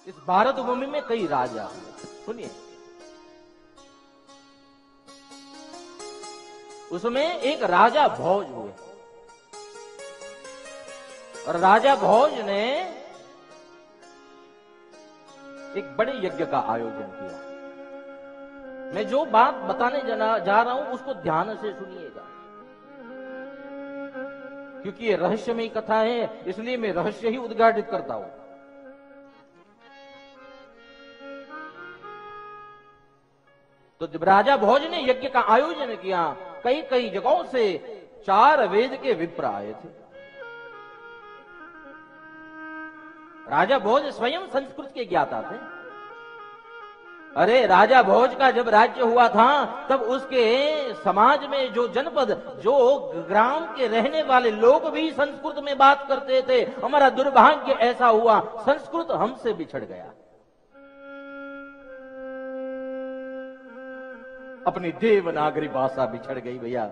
इस भारत भूमि में कई राजा हुए, सुनिए। उसमें एक राजा भोज हुए और राजा भोज ने एक बड़े यज्ञ का आयोजन किया। मैं जो बात बताने जा रहा हूं उसको ध्यान से सुनिएगा, क्योंकि ये रहस्यमयी कथा है, इसलिए मैं रहस्य ही उद्घाटित करता हूं। तो जब राजा भोज ने यज्ञ का आयोजन किया, कई कई जगहों से 4 वेद के विप्र आए थे। राजा भोज स्वयं संस्कृत के ज्ञाता थे। अरे राजा भोज का जब राज्य हुआ था तब उसके समाज में जो जनपद, जो ग्राम के रहने वाले लोग भी संस्कृत में बात करते थे। हमारा दुर्भाग्य ऐसा हुआ, संस्कृत हमसे बिछड़ गया। अपनी देवनागरी भाषा बिछड़ गई भैया।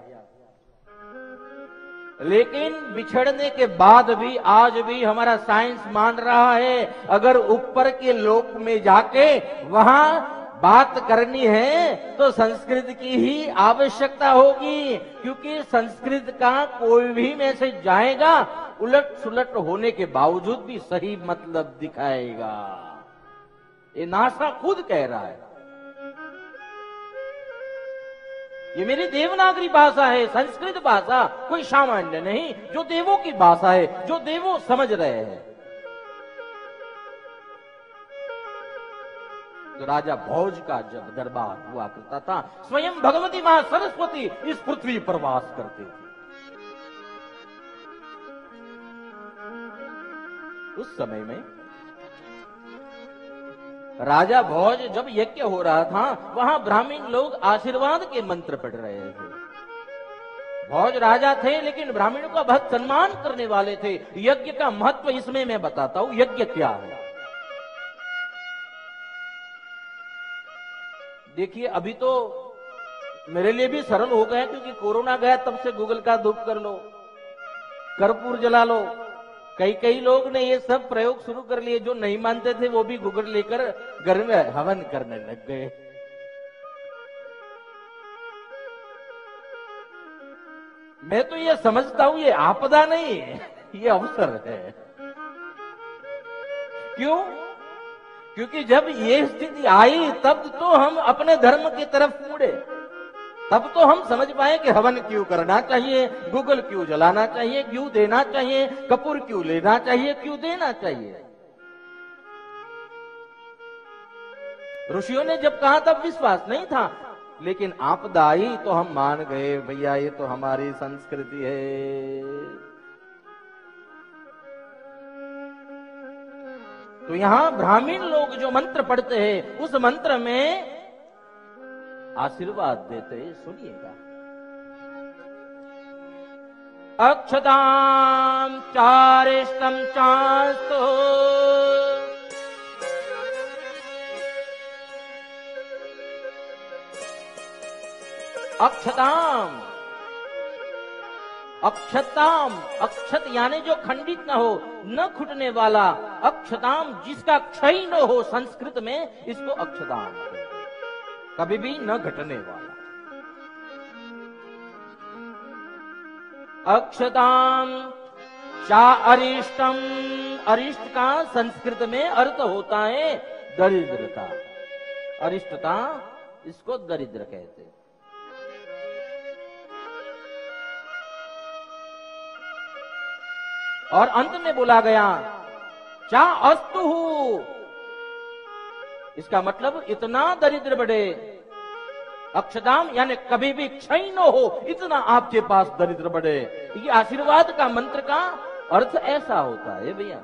लेकिन बिछड़ने के बाद भी आज भी हमारा साइंस मान रहा है, अगर ऊपर के लोक में जाके वहां बात करनी है तो संस्कृत की ही आवश्यकता होगी, क्योंकि संस्कृत का कोई भी मैसेज जाएगा उलट सुलट होने के बावजूद भी सही मतलब दिखाएगा। ये नासा खुद कह रहा है। ये मेरी देवनागरी भाषा है, संस्कृत भाषा कोई सामान्य नहीं, जो देवों की भाषा है, जो देवों समझ रहे हैं। तो राजा भोज का जब दरबार हुआ करता था, स्वयं भगवती मां सरस्वती इस पृथ्वी पर वास करते थे। उस समय में राजा भोज जब यज्ञ हो रहा था, वहां ब्राह्मण लोग आशीर्वाद के मंत्र पढ़ रहे थे। भोज राजा थे लेकिन ब्राह्मणों का बहुत सम्मान करने वाले थे। यज्ञ का महत्व इसमें मैं बताता हूं, यज्ञ क्या है। देखिए अभी तो मेरे लिए भी सरल हो गया, क्योंकि कोरोना गया तब से गूगल का धूप कर लो, कर्पूर जला लो। कई लोग ने ये सब प्रयोग शुरू कर लिए। जो नहीं मानते थे वो भी गूगल लेकर घर में हवन करने लग गए। मैं तो ये समझता हूं ये आपदा नहीं है, ये अवसर है। क्यों? क्योंकि जब ये स्थिति आई तब तो हम अपने धर्म की तरफ मुड़े, तब तो हम समझ पाए कि हवन क्यों करना चाहिए, गूगल क्यों जलाना चाहिए, क्यों देना चाहिए, कपूर क्यों लेना चाहिए, क्यों देना चाहिए। ऋषियों ने जब कहा तब विश्वास नहीं था, लेकिन आपदा आई तो हम मान गए, भैया ये तो हमारी संस्कृति है। तो यहां ब्राह्मण लोग जो मंत्र पढ़ते हैं, उस मंत्र में आशीर्वाद देते, सुनिएगा। अक्षताम चारिष्टम चास्तु अक्षताम, अक्षताम, अक्षत यानी जो खंडित न हो, न खुटने वाला। अक्षताम जिसका क्षय न हो, संस्कृत में इसको अक्षताम, कभी भी न घटने वाला। अक्षताम चा अरिष्टम, अरिष्ट का संस्कृत में अर्थ होता है दरिद्रता। अरिष्टता इसको दरिद्र कहते हैं। और अंत में बोला गया चा अस्तु, इसका मतलब इतना दरिद्र बढ़े। अक्षताम यानी कभी भी क्षय न हो, इतना आपके पास दरिद्र बढ़े। ये आशीर्वाद का मंत्र का अर्थ ऐसा होता है भैया।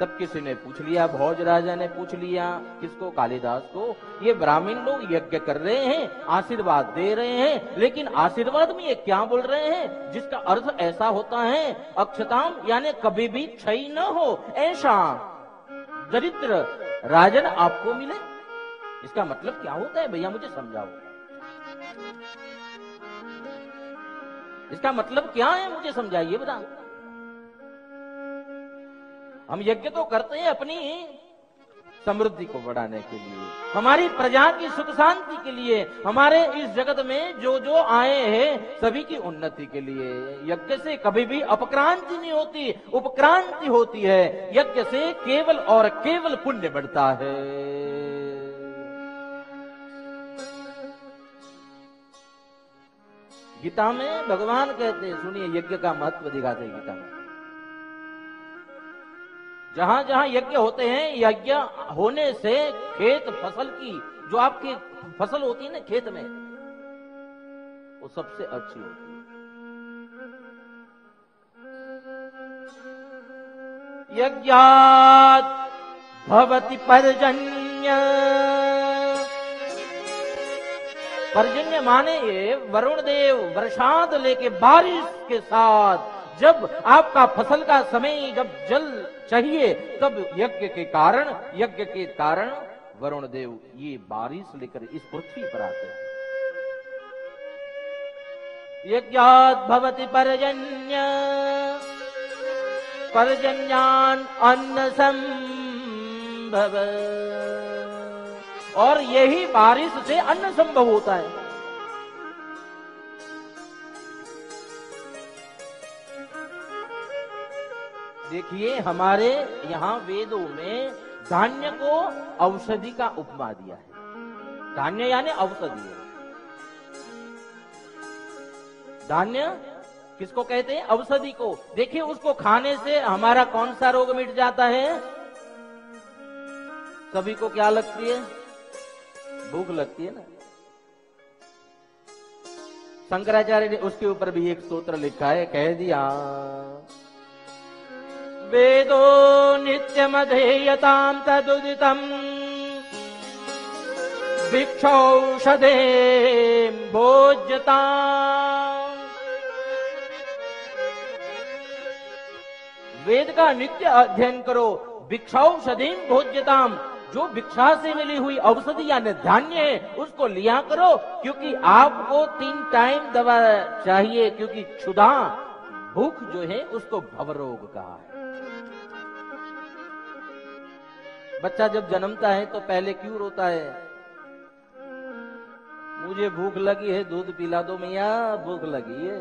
तब किसी ने पूछ लिया, भोज राजा ने पूछ लिया, किसको? कालिदास को। ये ब्राह्मण लोग यज्ञ कर रहे हैं, आशीर्वाद दे रहे हैं, लेकिन आशीर्वाद में ये क्या बोल रहे हैं जिसका अर्थ ऐसा होता है अक्षताम यानी कभी भी क्षय न हो, ऐसा दरिद्र राजन आपको मिले। इसका मतलब क्या होता है भैया, मुझे समझाओ। इसका मतलब क्या है, मुझे समझाइए बता। हम यज्ञ तो करते हैं अपनी समृद्धि को बढ़ाने के लिए, हमारी प्रजा की सुख शांति के लिए, हमारे इस जगत में जो जो आए हैं सभी की उन्नति के लिए। यज्ञ से कभी भी अपक्रांति नहीं होती, उपक्रांति होती है। यज्ञ से केवल और केवल पुण्य बढ़ता है। गीता में भगवान कहते हैं, सुनिए यज्ञ का महत्व दिखाते हैं गीता में। जहां जहां यज्ञ होते हैं, यज्ञ होने से खेत फसल की, जो आपकी फसल होती है ना खेत में, वो सबसे अच्छी होती है। यज्ञात् भवति पर्जन्य। पर्जन्य माने ये वरुण देव वर्षाद लेके बारिश के साथ, जब आपका फसल का समय, जब जल चाहिए, तब यज्ञ के कारण वरुण देव ये बारिश लेकर इस पृथ्वी पर आते हैं। यज्ञात् भवति पर्जन्य पर्जन्यान् अन्न संभव। और यही बारिश से अन्न संभव होता है। देखिए हमारे यहां वेदों में धान्य को औषधि का उपमा दिया है। धान्य यानी औषधि है। धान्य किसको कहते हैं? औषधि को। देखिए उसको खाने से हमारा कौन सा रोग मिट जाता है? सभी को क्या लगती है? भूख लगती है ना। शंकराचार्य ने उसके ऊपर भी एक स्तोत्र लिखा है, कह दिया वेदो नित्यमधेयतां तदुदितं भिक्षौषधे भोज्यतां। वेद का नित्य अध्ययन करो, भिक्षौषधीं भोज्यताम। जो भिक्षा से मिली हुई औषधि यानी धान्य है उसको लिया करो, क्योंकि आपको 3 टाइम दवा चाहिए, क्योंकि क्षुधा भूख जो है उसको भवरोग कहा है। बच्चा जब जन्मता है तो पहले क्यों रोता है? मुझे भूख लगी है, दूध पिला दो मैया, भूख लगी है।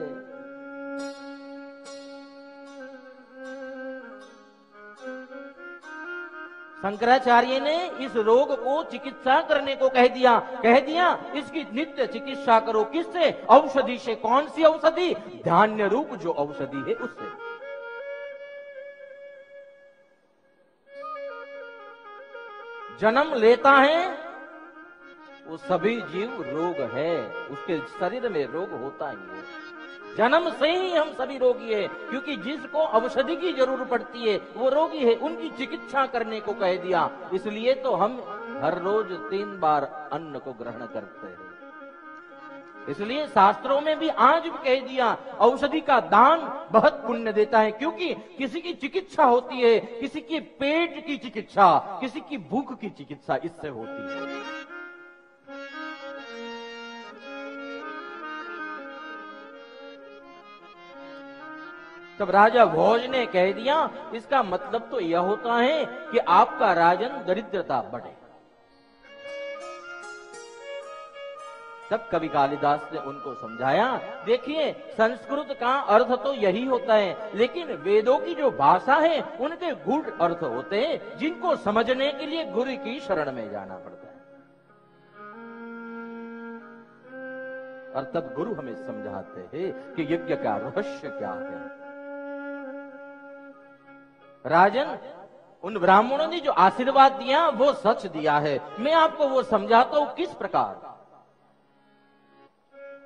शंकराचार्य ने इस रोग को चिकित्सा करने को कह दिया इसकी नित्य चिकित्सा करो। किससे? औषधि से। कौन सी औषधि? धान्य रूप जो औषधि है उससे। जन्म लेता है वो सभी जीव रोग है, उसके शरीर में रोग होता ही है। जन्म से ही हम सभी रोगी है, क्योंकि जिसको औषधि की जरूरत पड़ती है वो रोगी है, उनकी चिकित्सा करने को कह दिया। इसलिए तो हम हर रोज 3 बार अन्न को ग्रहण करते हैं। इसलिए शास्त्रों में भी आज भी कह दिया औषधि का दान बहुत पुण्य देता है, क्योंकि किसी की चिकित्सा होती है, किसी की पेट की चिकित्सा, किसी की भूख की चिकित्सा इससे होती है। तब राजा भोज ने कह दिया इसका मतलब तो यह होता है कि आपका राजन दरिद्रता बढ़े। तब कवि कालिदास ने उनको समझाया, देखिए संस्कृत का अर्थ तो यही होता है, लेकिन वेदों की जो भाषा है उनके गूढ़ अर्थ होते हैं, जिनको समझने के लिए गुरु की शरण में जाना पड़ता है। और तब गुरु हमें समझाते हैं कि यज्ञ का रहस्य क्या है। राजन, उन ब्राह्मणों ने जो आशीर्वाद दिया वो सच दिया है। मैं आपको वो समझाता हूं किस प्रकार।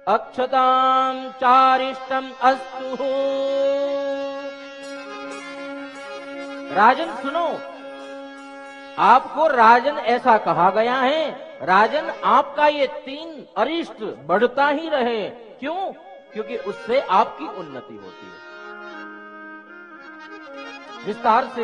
अक्षताम चारिष्टम अस्तु। राजन सुनो, आपको राजन ऐसा कहा गया है, राजन आपका ये 3 अरिष्ट बढ़ता ही रहे। क्यों? क्योंकि उससे आपकी उन्नति होती है। विस्तार से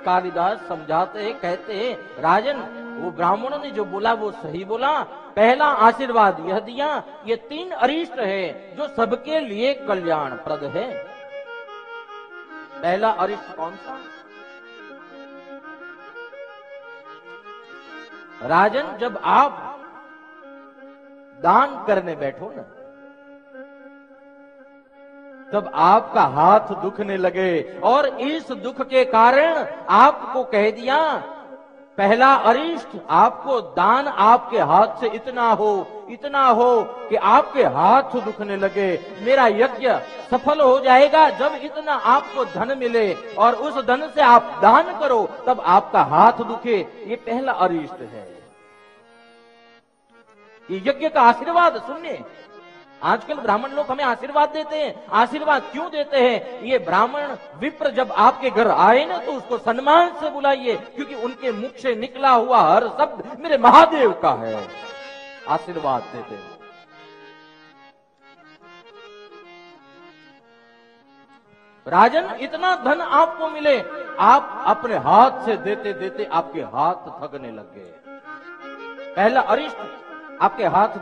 कालिदास समझाते हैं, कहते हैं राजन वो ब्राह्मणों ने जो बोला वो सही बोला। पहला आशीर्वाद यह दिया, ये 3 अरिष्ट है जो सबके लिए कल्याणप्रद है। पहला अरिष्ट कौन सा? राजन, जब आप दान करने बैठो ना, तब आपका हाथ दुखने लगे और इस दुख के कारण आपको कह दिया, पहला अरिष्ट, आपको दान आपके हाथ से इतना हो कि आपके हाथ दुखने लगे। मेरा यज्ञ सफल हो जाएगा जब इतना आपको धन मिले और उस धन से आप दान करो, तब आपका हाथ दुखे। ये पहला अरिष्ट है। ये यज्ञ का आशीर्वाद सुनिए। आजकल ब्राह्मण लोग हमें आशीर्वाद देते हैं। आशीर्वाद क्यों देते हैं? ये ब्राह्मण विप्र जब आपके घर आए ना, तो उसको सम्मान से बुलाइए, क्योंकि उनके मुख से निकला हुआ हर शब्द मेरे महादेव का है। आशीर्वाद देते हैं। राजन, इतना धन आपको मिले, आप अपने हाथ से देते देते आपके हाथ थकने लग गए। पहला अरिष्ट, आपके हाथ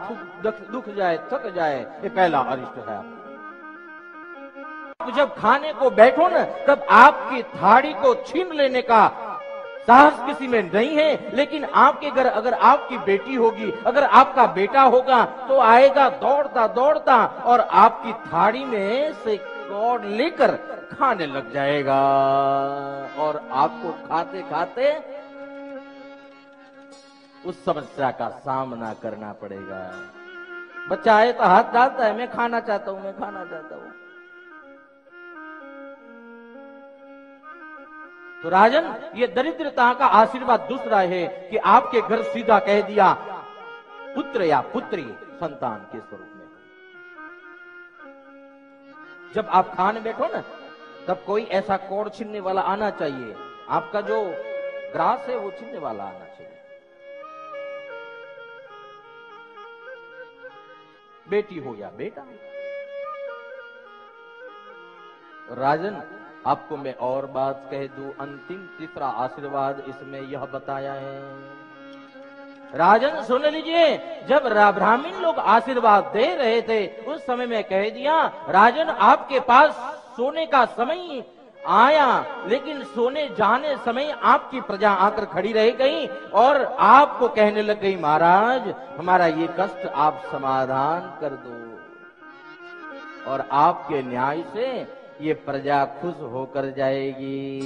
दुख जाए, थक जाए, ये पहला अरिष्ट है। आप जब खाने को बैठो ना, तब आपकी थाली को छीन लेने का साहस किसी में नहीं है। लेकिन आपके घर अगर आपकी बेटी होगी, अगर आपका बेटा होगा, तो आएगा दौड़ता दौड़ता और आपकी थाली में से कौड़ लेकर खाने लग जाएगा और आपको खाते खाते उस समस्या का सामना करना पड़ेगा। बच्चा आए तो हाथ डालता है, मैं खाना चाहता हूं, मैं खाना चाहता हूं। तो राजन, ये दरिद्रता का आशीर्वाद दूसरा है कि आपके घर सीधा कह दिया पुत्र या पुत्री संतान के स्वरूप में। जब आप खाने बैठो ना, तब कोई ऐसा कोड़ छीनने वाला आना चाहिए। आपका जो ग्रास है वो छीनने वाला आना चाहिए। बेटी हो या बेटा। राजन, आपको मैं और बात कह दूं, अंतिम तीसरा आशीर्वाद इसमें यह बताया है। राजन सुन लीजिए, जब ब्राह्मण लोग आशीर्वाद दे रहे थे, उस समय में कह दिया, राजन आपके पास सोने का समय आया, लेकिन सोने जाने समय आपकी प्रजा आकर खड़ी रह गई और आपको कहने लग गई, महाराज हमारा ये कष्ट आप समाधान कर दो और आपके न्याय से ये प्रजा खुश होकर जाएगी।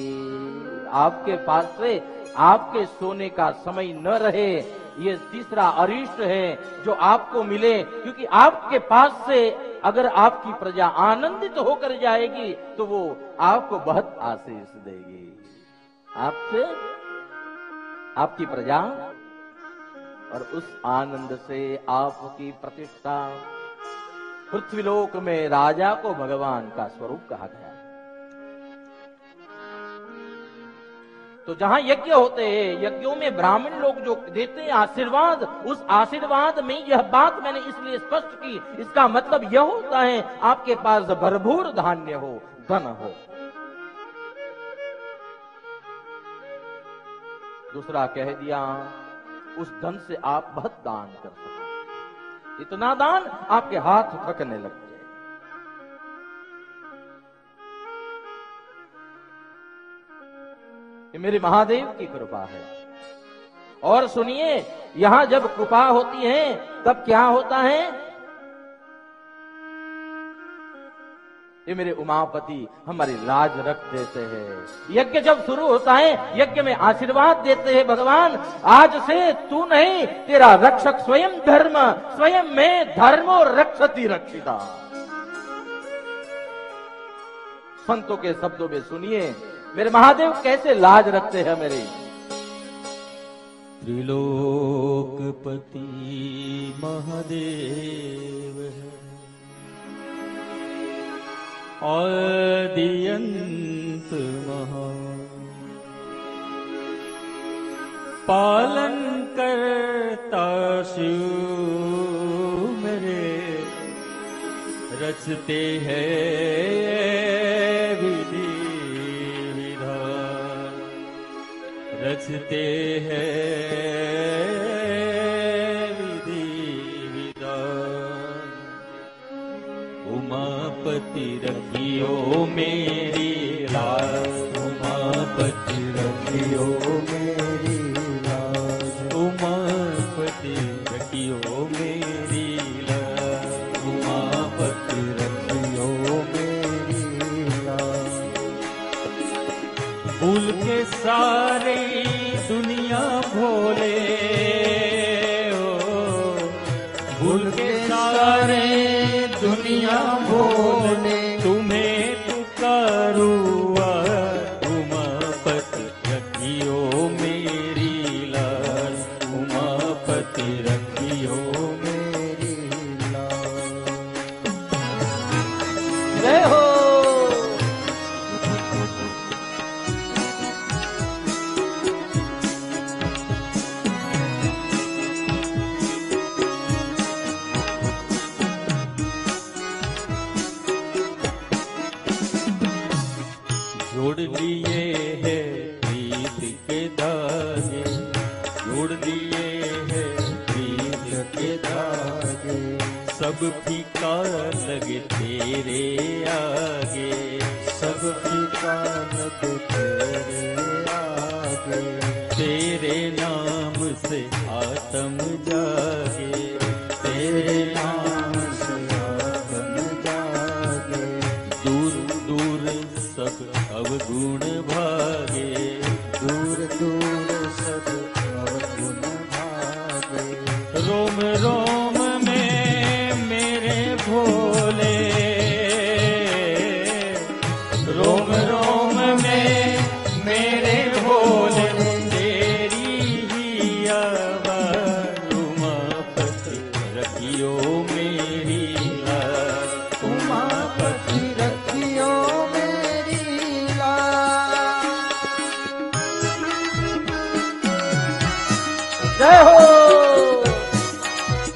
आपके पास से आपके सोने का समय न रहे, ये तीसरा अरिष्ट है जो आपको मिले, क्योंकि आपके पास से अगर आपकी प्रजा आनंदित होकर जाएगी तो वो आपको बहुत आशीष देगी। आपसे आपकी प्रजा और उस आनंद से आपकी प्रतिष्ठा। पृथ्वीलोक में राजा को भगवान का स्वरूप कहा गया। तो जहां यज्ञ होते हैं, यज्ञों में ब्राह्मण लोग जो देते हैं आशीर्वाद, उस आशीर्वाद में यह बात मैंने इसलिए स्पष्ट की, इसका मतलब यह होता है आपके पास भरपूर धान्य हो, धन हो। दूसरा कह दिया, उस धन से आप बहुत दान कर सकते, इतना दान आपके हाथ थकने लग जाए। ये मेरे महादेव की कृपा है। और सुनिए, यहां जब कृपा होती है तब क्या होता है? ये मेरे उमापति हमारी लाज रख देते हैं। यज्ञ जब शुरू होता है, यज्ञ में आशीर्वाद देते हैं, भगवान आज से तू नहीं, तेरा रक्षक स्वयं धर्म, स्वयं में धर्मो रक्षति रक्षिता। संतों के शब्दों में सुनिए मेरे महादेव कैसे लाज रखते हैं मेरे। त्रिलोकपति महादेव है, आदिअंत महा, पालन करता शिव मेरे, रचते हैं विधि रचते हैं विधि उमापति रखियो मेरी लाज, उमापति रखियो मेरी लाज, उमापति रखियो मेरी लाज, उमापति रखियो मेरी लाज। भूल के सारे दुनिया भोले, भूल के सारे दुनिया भोले, तुम्हें पुकारूं उमापति रखियो मेरी लाज, उमापति रखियो मेरी लाज। जय हो। जोड़ लिए है प्रीत के धागे, जोड़ लिए है प्रीत के धागे, सब फीका लगे तेरे आगे, सब फीका लगे तेरे आगे। तेरे नाम से आत्म जागे, तेरे नाम से आत्म जागे। दूर दूर सब अवगुण भागे, दूर दूर सब अवगुण भागे। रोम रोम में मेरे भोले, रोम रोम में मेरे भोले, तेरी ही आवाज उमापति रखियो मेरी लाज, उमापति रखियो जय हो।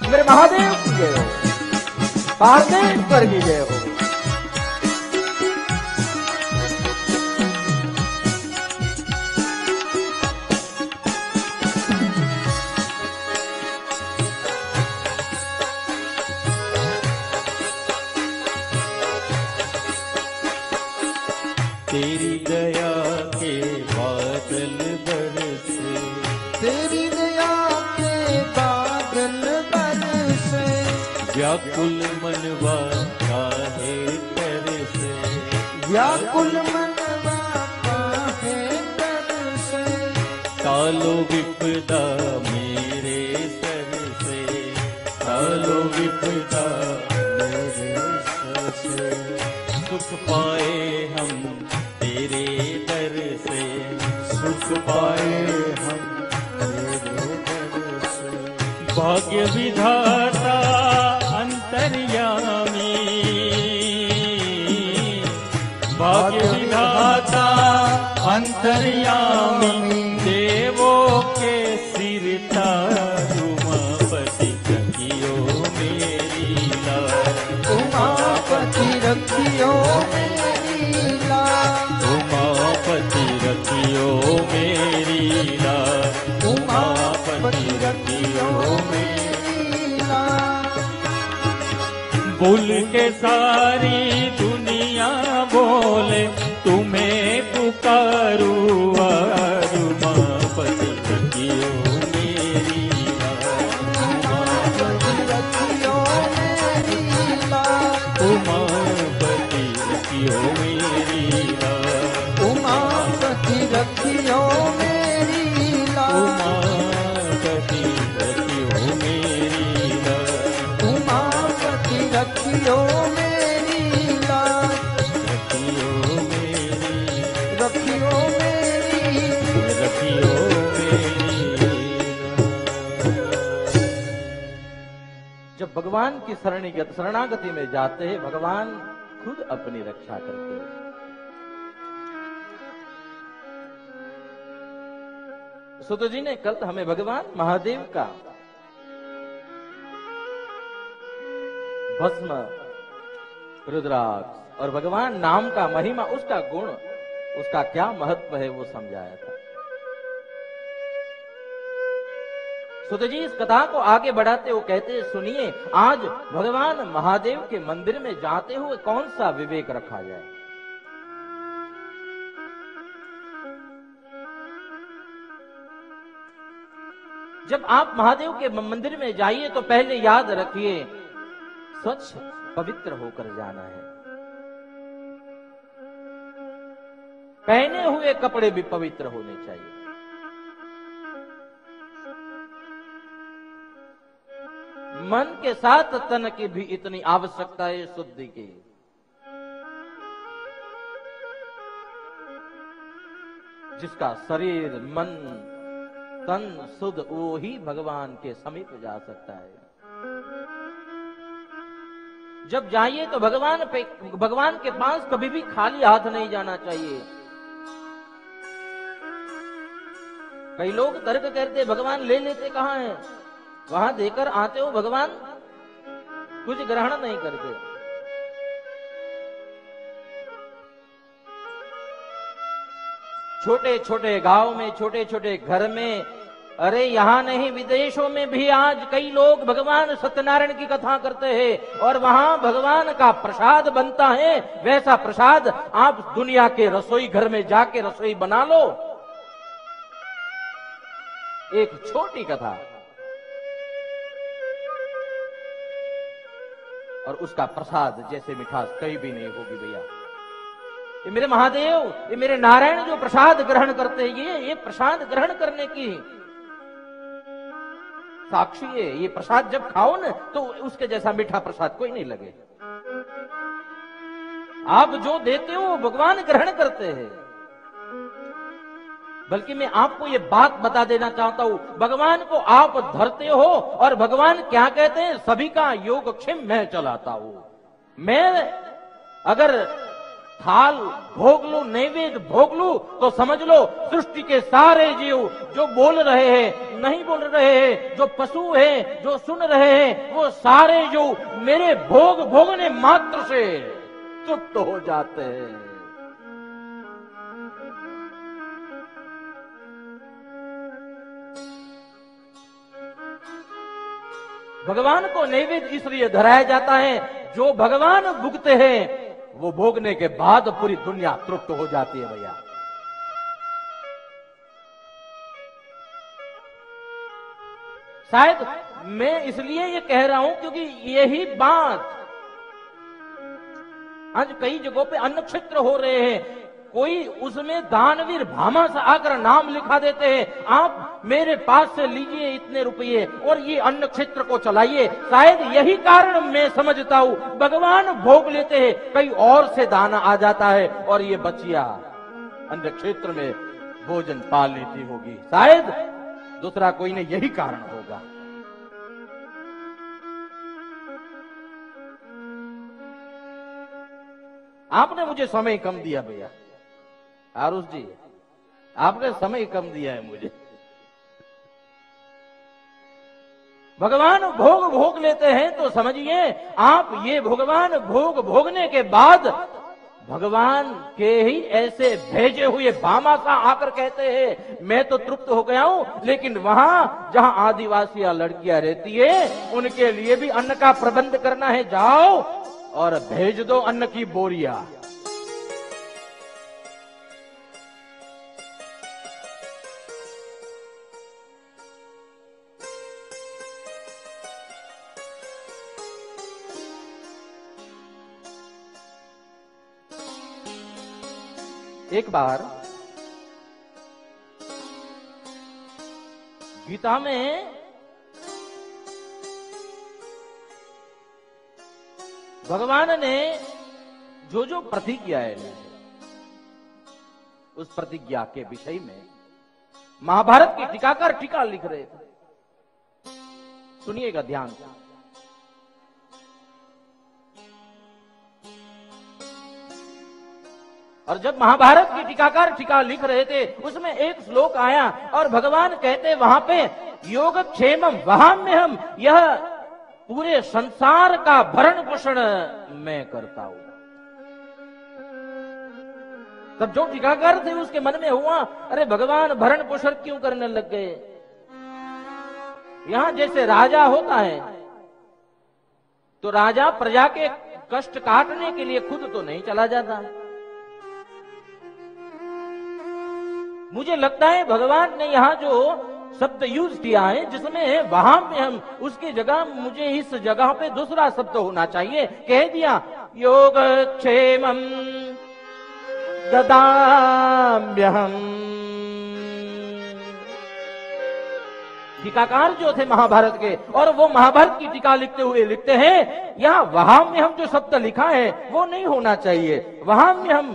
मेरे महादेव की जय हो, पार्वतीश्वर की जय हो। तेरी दया के बादल बरसे, तेरी दया के बादल बरसे। व्याकुल मनवा काहे तरसे, व्याकुल मनवा काहे तरसे। टालो विपदा मेरे सर से, टालो विपदा मेरे सर से। सुख पाए हम तेरे दर से, सुख पाए हम तेरे दर से। भाग्य विधाता अंतर्यामी, भाग्य विधाता अंतर्यामी। देवों के सिर ताज उमापति रखियो मेरी लाज, उमापति रखियो मेरी लाज, उमापति रखियो मेरी लाज, उमापति रखियो मेरी लाज। भूल के सारी दुनिया बोले, तुम्हें पुकारूं उमापति रखियो मेरी लाज, उमापति रखियो मेरी लाज, उमापति रखियो मेरी लाज, उमापति रखियो मेरी लाज, उमापति रखियो मेरी लाज, उमापति रखियो मेरी लाज, रखियो मेरी, रखियो मेरी, रखियो मेरी लाज। जब भगवान की शरणागति में जाते हैं, भगवान खुद अपनी रक्षा करते हैं। सुत जी ने कल हमें भगवान महादेव का भस्म, रुद्राक्ष और भगवान नाम का महिमा, उसका गुण, उसका क्या महत्व है वो समझाया था। सुत जी इस कथा को आगे बढ़ाते हुए कहते, सुनिए, आज भगवान महादेव के मंदिर में जाते हुए कौन सा विवेक रखा जाए। जब आप महादेव के मंदिर में जाइए तो पहले याद रखिए, स्वच्छ पवित्र होकर जाना है। पहने हुए कपड़े भी पवित्र होने चाहिए। मन के साथ तन की भी इतनी आवश्यकता है शुद्धि की। जिसका शरीर, मन, तन शुद्ध, वो ही भगवान के समीप जा सकता है। जब जाइए तो भगवान के पास कभी भी खाली हाथ नहीं जाना चाहिए। कई लोग तर्क करते, भगवान ले लेते कहां है, वहां देकर आते हो, भगवान कुछ ग्रहण नहीं करते। छोटे छोटे गांव में, छोटे छोटे घर में, अरे यहां नहीं विदेशों में भी आज कई लोग भगवान सत्यनारायण की कथा करते हैं और वहां भगवान का प्रसाद बनता है। वैसा प्रसाद आप दुनिया के रसोई घर में जाके रसोई बना लो। एक छोटी कथा और उसका प्रसाद जैसे मिठास कहीं भी नहीं होगी भैया। ये मेरे महादेव, ये मेरे नारायण जो प्रसाद ग्रहण करते हैं, ये प्रसाद ग्रहण करने की साक्षी है। ये प्रसाद जब खाओ ना तो उसके जैसा मीठा प्रसाद कोई नहीं लगे। आप जो देते हो भगवान ग्रहण करते हैं। बल्कि मैं आपको ये बात बता देना चाहता हूं, भगवान को आप धरते हो और भगवान क्या कहते हैं, सभी का योगक्षेम मैं चलाता हूं। मैं अगर थाल भोग लू, नैवेद्य भोग लू, तो समझ लो सृष्टि के सारे जीव जो बोल रहे हैं, नहीं बोल रहे हैं, जो पशु हैं, जो सुन रहे हैं, वो सारे जो मेरे भोग भोगने मात्र से तृप्त हो जाते हैं। भगवान को नैवेद्य इसलिए धराया जाता है, जो भगवान भुगते हैं वो भोगने के बाद पूरी दुनिया तृप्त हो जाती है भैया। शायद मैं इसलिए ये कह रहा हूं क्योंकि यही बात आज कई जगहों पे अन्न क्षेत्र हो रहे हैं। कोई उसमें दानवीर भामास आकर नाम लिखा देते हैं, आप मेरे पास से लीजिए इतने रुपये और ये अन्न क्षेत्र को चलाइए। शायद यही कारण मैं समझता हूं भगवान भोग लेते हैं, कहीं और से दाना आ जाता है और ये बचिया अन्न क्षेत्र में भोजन पा लेती होगी। शायद दूसरा कोई नहीं, यही कारण होगा। आपने मुझे समय कम दिया भैया, आरुष जी, आपने समय कम दिया है मुझे। भगवान भोग लेते हैं तो समझिए आप ये भगवान भोगने के बाद भगवान के ही ऐसे भेजे हुए भामासा आकर कहते हैं मैं तो तृप्त हो गया हूं, लेकिन वहां जहां आदिवासी लड़कियां रहती है उनके लिए भी अन्न का प्रबंध करना है, जाओ और भेज दो अन्न की बोरियां। एक बार गीता में भगवान ने जो प्रतिज्ञाएं ली उस प्रतिज्ञा के विषय में महाभारत के टीकाकार टीका लिख रहे थे। सुनिएगा ध्यान से। और जब महाभारत की टीकाकार टीका लिख रहे थे उसमें एक श्लोक आया और भगवान कहते वहां पे योगक्षेमम वहां में हम, यह पूरे संसार का भरण पोषण मैं करता हूं। तब जो टीकाकार थे उसके मन में हुआ, अरे भगवान भरण पोषण क्यों करने लग गए। यहां जैसे राजा होता है तो राजा प्रजा के कष्ट काटने के लिए खुद तो नहीं चला जाता। मुझे लगता है भगवान ने यहां जो शब्द यूज किया है जिसमें वहां में हम उसकी जगह मुझे इस जगह पे दूसरा शब्द होना चाहिए, कह दिया योगक्षेमं ददाम्यहम्। टीकाकार जो थे महाभारत के, और वो महाभारत की टीका लिखते हुए लिखते हैं यहाँ वहां में हम जो शब्द लिखा है वो नहीं होना चाहिए। वहां में हम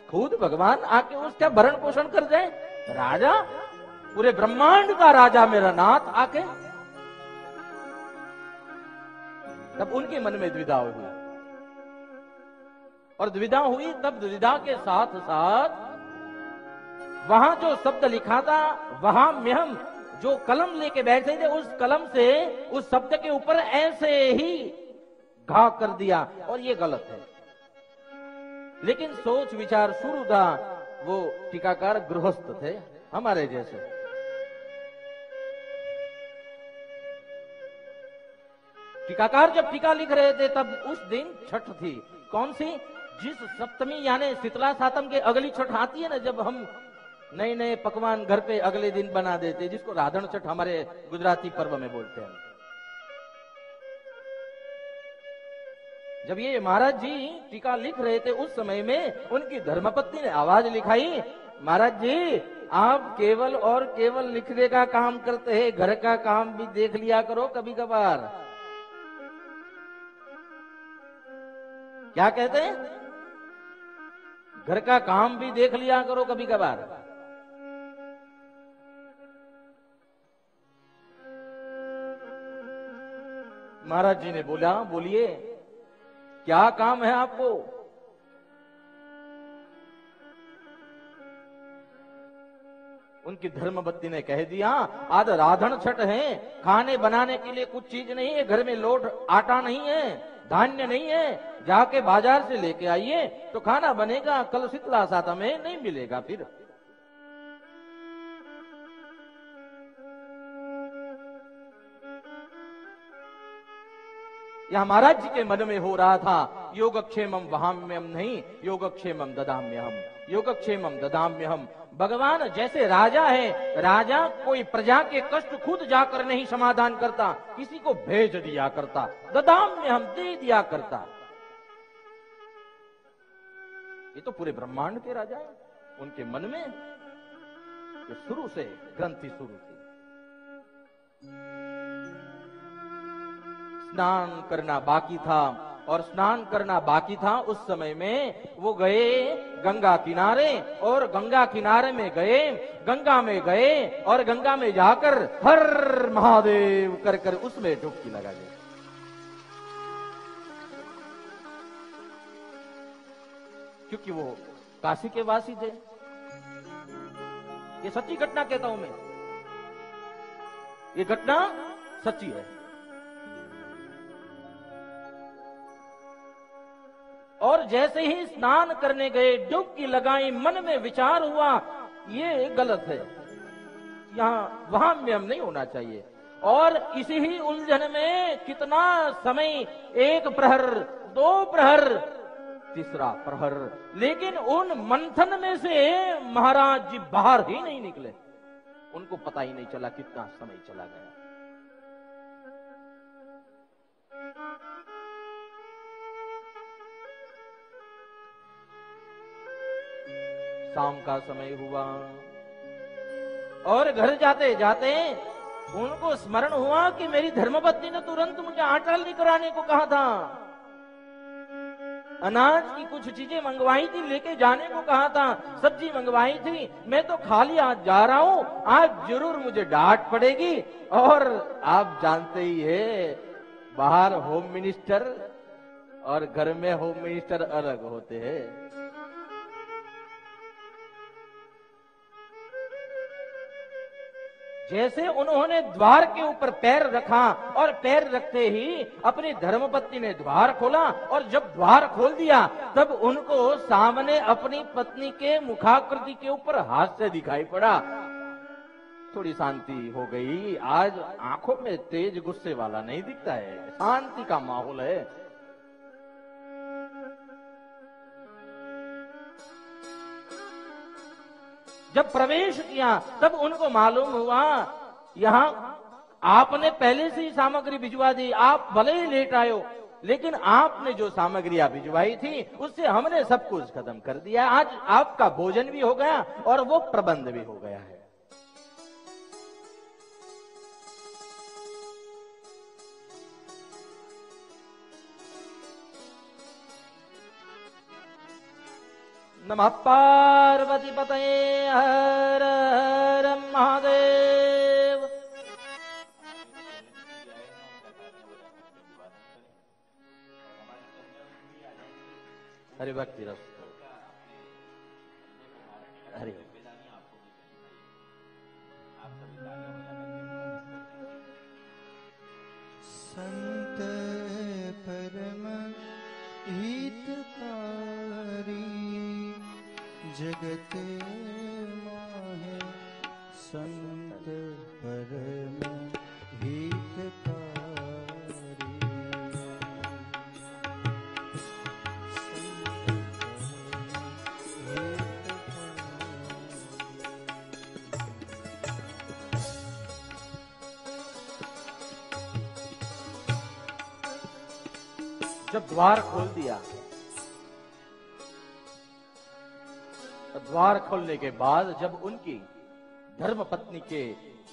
खुद भगवान आके उसका भरण पोषण कर जाए। राजा, पूरे ब्रह्मांड का राजा मेरा नाथ आके, तब उनके मन में द्विधा हुई, और द्विधा हुई तब द्विधा के साथ साथ वहां जो शब्द लिखा था वहां में हम जो कलम लेके बैठे थे उस कलम से उस शब्द के ऊपर ऐसे ही घा कर दिया, और ये गलत है। लेकिन सोच विचार शुरू था, वो टीकाकार गृहस्थ थे हमारे जैसे। टीकाकार जब टीका लिख रहे थे तब उस दिन छठ थी। कौन सी? जिस सप्तमी यानी शीतला सातम के अगली छठ आती है ना, जब हम नए नए पकवान घर पे अगले दिन बना देते, जिसको राधन छठ हमारे गुजराती पर्व में बोलते हैं। जब ये महाराज जी टीका लिख रहे थे उस समय में उनकी धर्मपत्नी ने आवाज लिखाई, महाराज जी आप केवल और केवल लिखने का काम करते हैं, घर का काम भी देख लिया करो कभी कभार। क्या कहते हैं? घर का काम भी देख लिया करो कभी कभार। महाराज जी ने बोला, बोलिए क्या काम है आपको? उनकी धर्मपत्नी ने कह दिया, आज राधन छठ है, खाने बनाने के लिए कुछ चीज नहीं है, घर में लोट आटा नहीं है, धान्य नहीं है, जाके बाजार से लेके आइए तो खाना बनेगा, कल शीतला सातम में नहीं मिलेगा। फिर यह महाराज जी के मन में हो रहा था, योगक्षेमम वहाम्यहम नहीं, योगक्षेमम ददाम्यहम, योगक्षेमम ददाम्यहम। भगवान जैसे राजा है, राजा कोई प्रजा के कष्ट खुद जाकर नहीं समाधान करता, किसी को भेज दिया करता, ददाम्यहम दे दिया करता। ये तो पूरे ब्रह्मांड के राजा है, उनके मन में ये शुरू से ग्रंथि शुरू थी। स्नान करना बाकी था, और स्नान करना बाकी था उस समय में वो गए गंगा किनारे, और गंगा किनारे में गए, गंगा में गए और गंगा में जाकर हर महादेव कर कर उसमें डुबकी लगा गए। क्योंकि वो काशी के वासी थे। ये सच्ची घटना कहता हूं मैं, ये घटना सच्ची है। और जैसे ही स्नान करने गए, डुबकी लगाई, मन में विचार हुआ ये गलत है, यहां वहां में हम नहीं होना चाहिए। और इसी ही उलझन में कितना समय, एक प्रहर, दो प्रहर, तीसरा प्रहर, लेकिन उन मंथन में से महाराज जी बाहर ही नहीं निकले। उनको पता ही नहीं चला कितना समय चला गया। शाम का समय हुआ और घर जाते जाते उनको स्मरण हुआ कि मेरी धर्मपत्नी ने तुरंत मुझे आटा लेकर आने को कहा था, अनाज की कुछ चीजें मंगवाई थी, लेके जाने को कहा था, सब्जी मंगवाई थी, मैं तो खाली आज जा रहा हूं, आज जरूर मुझे डांट पड़ेगी। और आप जानते ही है, बाहर होम मिनिस्टर और घर में होम मिनिस्टर अलग होते हैं। जैसे उन्होंने द्वार के ऊपर पैर रखा और पैर रखते ही अपनी धर्मपत्नी ने द्वार खोला, और जब द्वार खोल दिया तब उनको सामने अपनी पत्नी के मुखाकृति के ऊपर हास्य दिखाई पड़ा। थोड़ी शांति हो गई। आज आंखों में तेज गुस्से वाला नहीं दिखता है, शांति का माहौल है। जब प्रवेश किया तब उनको मालूम हुआ यहां आपने पहले से ही सामग्री भिजवा दी। आप भले ही लेट आए हो, लेकिन आपने जो सामग्रियां भिजवाई थी उससे हमने सब कुछ खत्म कर दिया। आज आपका भोजन भी हो गया और वो प्रबंध भी हो गया है। नमः पार्वती पतये हर हर महादेव। हरि भक्ति रस हरि। संत परम हितकारी जगत माहे, संत परम हितकारी। जब द्वार खोल दिया, द्वार खोलने के बाद जब उनकी धर्म पत्नी के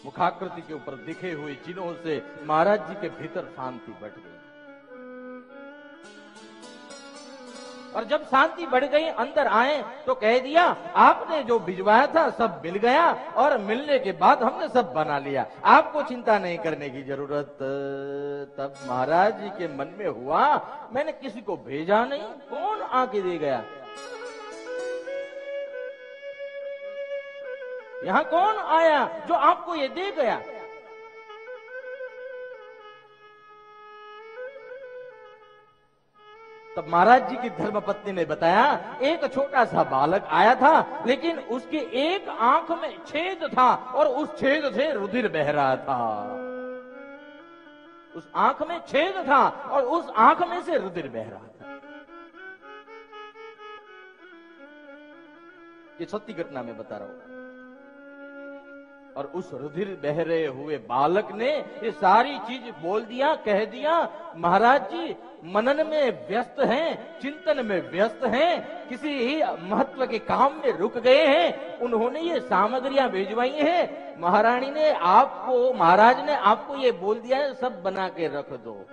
मुखाकृति के ऊपर दिखे हुए चिन्हों से महाराज जी के भीतर शांति बढ़ गई। और जब शांति बढ़ गई, अंदर आए तो कह दिया आपने जो भिजवाया था सब मिल गया, और मिलने के बाद हमने सब बना लिया, आपको चिंता नहीं करने की जरूरत। तब महाराज जी के मन में हुआ मैंने किसी को भेजा नहीं, कौन आके दे गया, यहां कौन आया जो आपको ये दे गया। तब महाराज जी की धर्मपत्नी ने बताया एक छोटा सा बालक आया था, लेकिन उसकी एक आंख में छेद था और उस छेद से रुधिर बह रहा था। उस आंख में छेद था और उस आंख में से रुधिर बह रहा था। ये सत्य घटना में बता रहा हूं। और उस रुधिर बह रहे हुए बालक ने ये सारी चीज बोल दिया, कह दिया महाराज जी मनन में व्यस्त हैं, चिंतन में व्यस्त हैं, किसी ही महत्व के काम में रुक गए हैं, उन्होंने ये सामग्रियां भिजवाई हैं। महारानी ने आपको, महाराज ने आपको ये बोल दिया है सब बना के रख दो।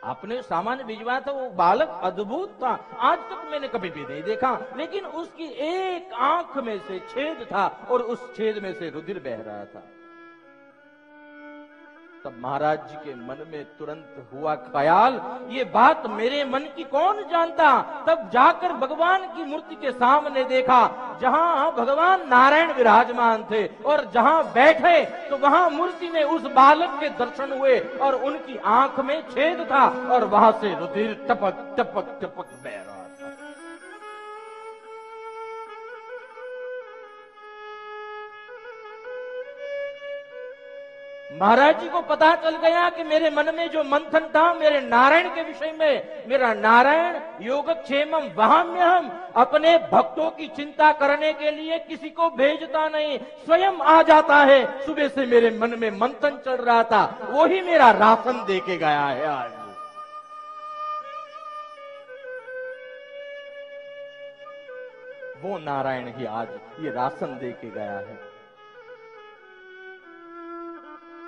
आपने सामान भिजवाया था, वो बालक अद्भुत था, आज तक मैंने कभी भी नहीं देखा, लेकिन उसकी एक आंख में से छेद था और उस छेद में से रुधिर बह रहा था। तब महाराज जी के मन में तुरंत हुआ ख्याल ये बात मेरे मन की कौन जानता। तब जाकर भगवान की मूर्ति के सामने देखा, जहां भगवान नारायण विराजमान थे, और जहां बैठे तो वहां मूर्ति में उस बालक के दर्शन हुए और उनकी आंख में छेद था और वहां से रुधिर टपक टपक टपक बह रहा था। महाराज जी को पता चल गया कि मेरे मन में जो मंथन था मेरे नारायण के विषय में, मेरा नारायण योगक्षेमम वहाम्यहम, अपने भक्तों की चिंता करने के लिए किसी को भेजता नहीं, स्वयं आ जाता है। सुबह से मेरे मन में मंथन चल रहा था, वही मेरा राशन दे के गया है आज। वो नारायण ही आज ये राशन दे के गया है।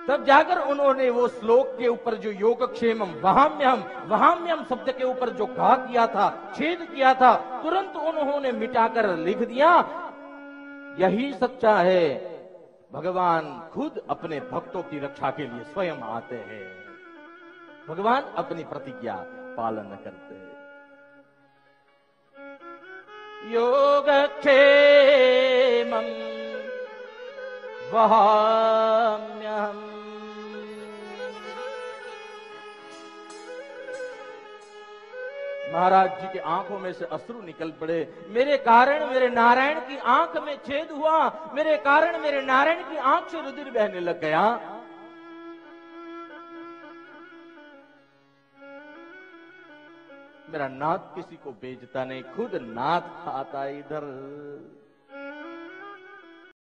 तब जाकर उन्होंने वो श्लोक के ऊपर जो योगक्षेमम वहाम्यहम शब्द के ऊपर जो घा किया था, छेद किया था, तुरंत उन्होंने मिटाकर लिख दिया यही सच्चा है, भगवान खुद अपने भक्तों की रक्षा के लिए स्वयं आते हैं, भगवान अपनी प्रतिज्ञा पालन करते हैं। योगक्षेमम वहाम्यहम, महाराज जी के आंखों में से अश्रु निकल पड़े। मेरे कारण मेरे नारायण की आंख में छेद हुआ, मेरे कारण मेरे नारायण की आंख से रुधिर बहने लग गया। मेरा नाथ किसी को बेचता नहीं, खुद नाथ खाता इधर।